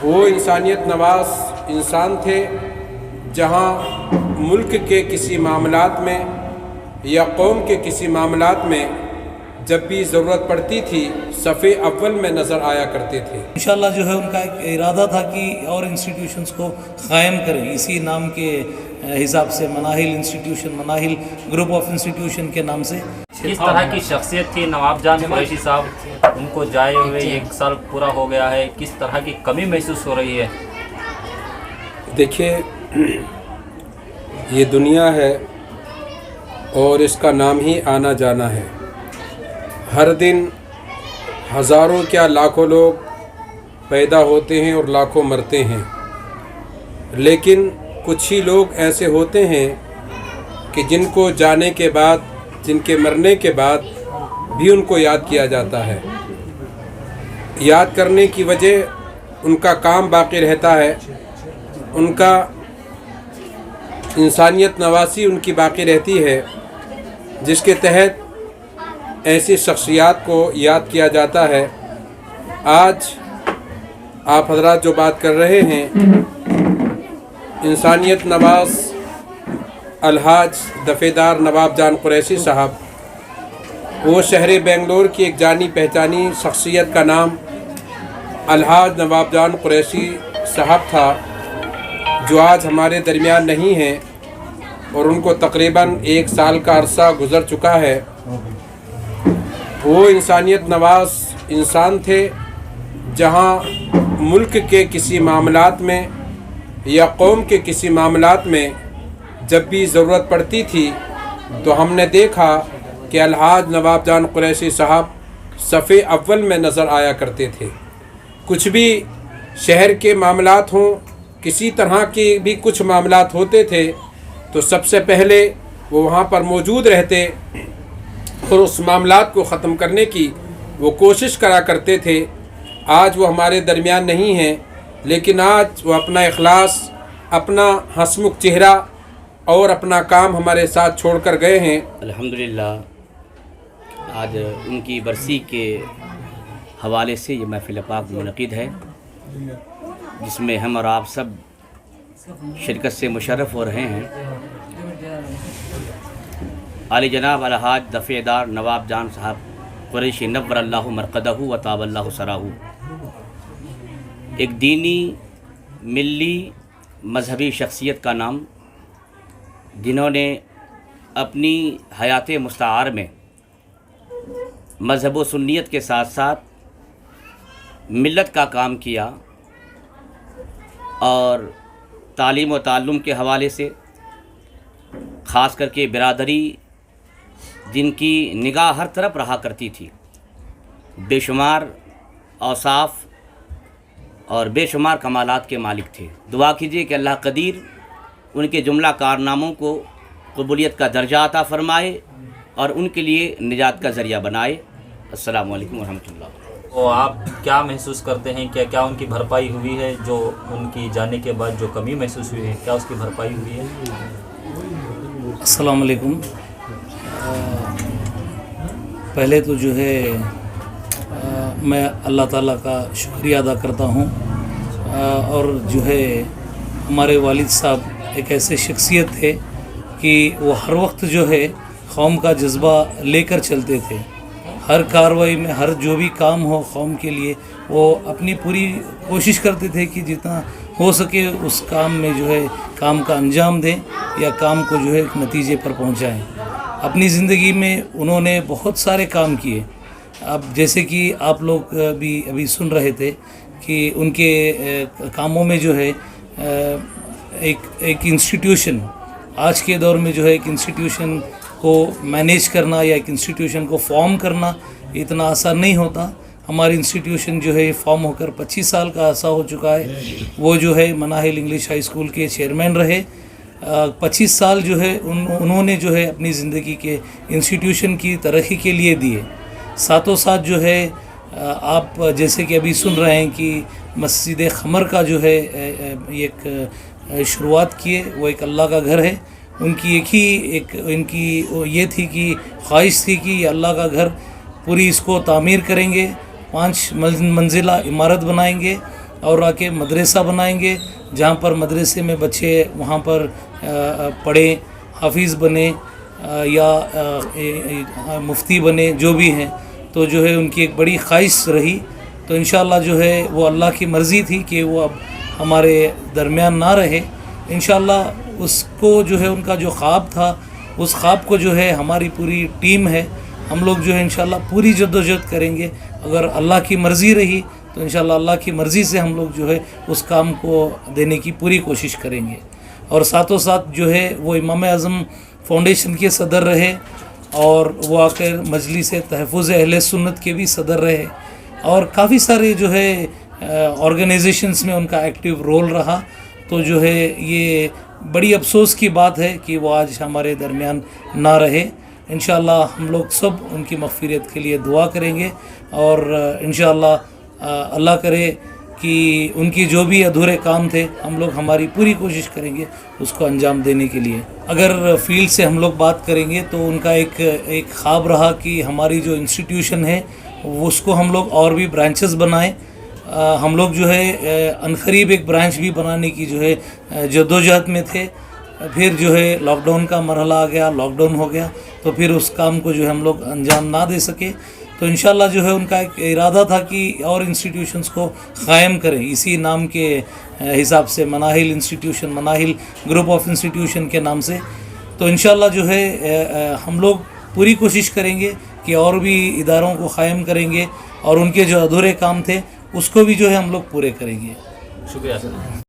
وہ انسانیت نواز انسان تھے جہاں ملک کے کسی معاملات میں یا قوم کے کسی معاملات میں جب بھی ضرورت پڑتی تھی صف اول میں نظر آیا کرتے تھے۔ انشاءاللہ جو ہے ان کا ایک ارادہ تھا کہ اور انسٹیٹیوشنز کو قائم کریں، اسی نام کے حساب سے Manahil institution, Manahil group of institution کے نام سے۔ کس طرح کی شخصیت تھی نواب جان قریشی صاحب؟ ان کو جائے ہوئے 1 سال پورا ہو گیا ہے، کس طرح کی کمی محسوس ہو رہی ہے؟ دیکھیے، یہ دنیا ہے اور اس کا نام ہی آنا جانا ہے۔ ہر دن ہزاروں کیا لاکھوں لوگ پیدا ہوتے ہیں اور لاکھوں مرتے ہیں، لیکن کچھ ہی لوگ ایسے ہوتے ہیں کہ جن کو جانے کے بعد، جن کے مرنے کے بعد بھی ان کو یاد کیا جاتا ہے۔ یاد کرنے کی وجہ ان کا کام باقی رہتا ہے، ان کا انسانیت نوازی ان کی باقی رہتی ہے، جس کے تحت ایسی شخصیات کو یاد کیا جاتا ہے۔ آج آپ حضرات جو بات کر رہے ہیں، انسانیت نواز الحاج دفعہ نواب جان قریشی صاحب، وہ شہر بنگلور کی ایک جانی پہچانی شخصیت کا نام الحاج نواب جان قریشی صاحب تھا، جو آج ہمارے درمیان نہیں ہیں اور ان کو تقریباً 1 سال کا عرصہ گزر چکا ہے۔ وہ انسانیت نواز انسان تھے جہاں ملک کے کسی معاملات میں یا قوم کے کسی معاملات میں جب بھی ضرورت پڑتی تھی تو ہم نے دیکھا کہ الحاج نواب جان قریشی صاحب صف اول میں نظر آیا کرتے تھے۔ کچھ بھی شہر کے معاملات ہوں، کسی طرح کے بھی کچھ معاملات ہوتے تھے تو سب سے پہلے وہ وہاں پر موجود رہتے اور اس معاملات کو ختم کرنے کی وہ کوشش کرا کرتے تھے۔ آج وہ ہمارے درمیان نہیں ہیں، لیکن آج وہ اپنا اخلاص، اپنا ہنسمکھ چہرہ اور اپنا کام ہمارے ساتھ چھوڑ کر گئے ہیں۔ الحمدللہ آج ان کی برسی کے حوالے سے یہ محفل پاک منعقد ہے، جس میں ہم اور آپ سب شرکت سے مشرف ہو رہے ہیں۔ عالی جناب الحاج دفعہ نواب جان صاحب قریشی نور اللہ مرقدہ و طاب اللہ سراہ، ایک دینی ملی مذہبی شخصیت کا نام، جنہوں نے اپنی حیات مستعار میں مذہب و سنیت کے ساتھ ساتھ ملت کا کام کیا، اور تعلیم و تعلم کے حوالے سے خاص کر کے برادری، جن کی نگاہ ہر طرف رہا کرتی تھی، بے شمار اوصاف اور بے شمار کمالات کے مالک تھے۔ دعا کیجیے کہ اللہ قدیر ان کے جملہ کارناموں کو قبولیت کا درجہ عطا فرمائے اور ان کے لیے نجات کا ذریعہ بنائے۔ السلام علیکم ورحمۃ اللہ۔ تو آپ کیا محسوس کرتے ہیں؟ کیا ان کی بھرپائی ہوئی ہے؟ جو ان کی جانے کے بعد جو کمی محسوس ہوئی ہے، کیا اس کی بھرپائی ہوئی ہے؟ السلام علیکم۔ پہلے تو جو ہے میں اللہ تعالیٰ کا شکریہ ادا کرتا ہوں، اور جو ہے ہمارے والد صاحب ایک ایسے شخصیت تھے کہ وہ ہر وقت جو ہے قوم کا جذبہ لے کر چلتے تھے۔ ہر کارروائی میں، ہر جو بھی کام ہو قوم کے لیے، وہ اپنی پوری کوشش کرتے تھے کہ جتنا ہو سکے اس کام میں جو ہے کام کا انجام دیں یا کام کو جو ہے ایک نتیجے پر پہنچائیں۔ اپنی زندگی میں انہوں نے بہت سارے کام کیے۔ اب جیسے کہ آپ لوگ بھی ابھی سن رہے تھے کہ ان کے کاموں میں جو ہے ایک انسٹیٹیوشن، آج کے دور میں جو ہے ایک انسٹیٹیوشن کو مینیج کرنا یا ایک انسٹیٹیوشن کو فارم کرنا اتنا آسان نہیں ہوتا۔ ہماری انسٹیٹیوشن جو ہے فارم ہو کر 25 سال کا عرصہ ہو چکا ہے۔ وہ جو ہے مناہل انگلش ہائی اسکول کے چیئرمین رہے۔ 25 سال جو ہے انہوں نے جو ہے اپنی زندگی کے انسٹیٹیوشن کی ترقی کے لیے دیے۔ ساتھوں ساتھ جو ہے آپ جیسے کہ ابھی سن رہے ہیں کہ مسجد خمر کا جو ہے ایک شروعات کیے، وہ ایک اللہ کا گھر ہے۔ ان کی یہ تھی کہ خواہش تھی کہ یہ اللہ کا گھر پوری اس کو تعمیر کریں گے، 5 منزلہ عمارت بنائیں گے اور آ کے مدرسہ بنائیں گے جہاں پر مدرسے میں بچے وہاں پر پڑھیں، حافظ بنے یا مفتی بنے، جو بھی ہیں. تو جو ہے ان کی ایک بڑی خواہش رہی. تو انشاءاللہ جو ہے وہ اللہ کی مرضی تھی کہ وہ اب ہمارے درمیان نہ رہے. انشاءاللہ اس کو جو ہے ان کا جو خواب تھا، اس خواب کو جو ہے ہماری پوری ٹیم ہے، ہم لوگ جو ہے انشاءاللہ پوری جدوجہد کریں گے. اگر اللہ کی مرضی رہی تو انشاءاللہ اللہ کی مرضی سے ہم لوگ جو ہے اس کام کو دینے کی پوری کوشش کریں گے. اور ساتھوں ساتھ جو ہے وہ امام اعظم فاؤنڈیشن کے صدر رہے، اور وہ آ کر مجلس تحفظ اہل سنت کے بھی صدر رہے، اور کافی سارے جو ہے آرگنائزیشنز میں ان کا ایکٹیو رول رہا. تو جو ہے یہ بڑی افسوس کی بات ہے کہ وہ آج ہمارے درمیان نہ رہے. انشاءاللہ ہم لوگ سب ان کی مغفرت کے لیے دعا کریں گے، اور انشاءاللہ اللہ کرے کہ ان کی جو بھی ادھورے کام تھے ہم لوگ ہماری پوری کوشش کریں گے اس کو انجام دینے کے لیے. اگر فیلڈ سے ہم لوگ بات کریں گے تو ان کا ایک خواب رہا کہ ہماری جو انسٹیٹیوشن ہے اس کو ہم لوگ اور بھی برانچز بنائیں. ہم لوگ جو ہے عنقریب ایک برانچ بھی بنانے کی جو ہے جدوجہد میں تھے. پھر جو ہے لاک ڈاؤن کا مرحلہ آ گیا، لاک ڈاؤن ہو گیا، تو پھر اس کام کو جو ہے ہم لوگ انجام نہ دے سکے. تو انشاءاللہ جو ہے ان کا ایک ارادہ تھا کہ اور انسٹیٹیوشنز کو قائم کریں اسی نام کے حساب سے، Manahil institution, Manahil group of institution کے نام سے. تو انشاءاللہ جو ہے ہم لوگ پوری کوشش کریں گے کہ اور بھی اداروں کو قائم کریں گے، اور ان کے جو ادھورے کام تھے اس کو بھی جو ہے ہم لوگ پورے کریں گے. شکریہ سر.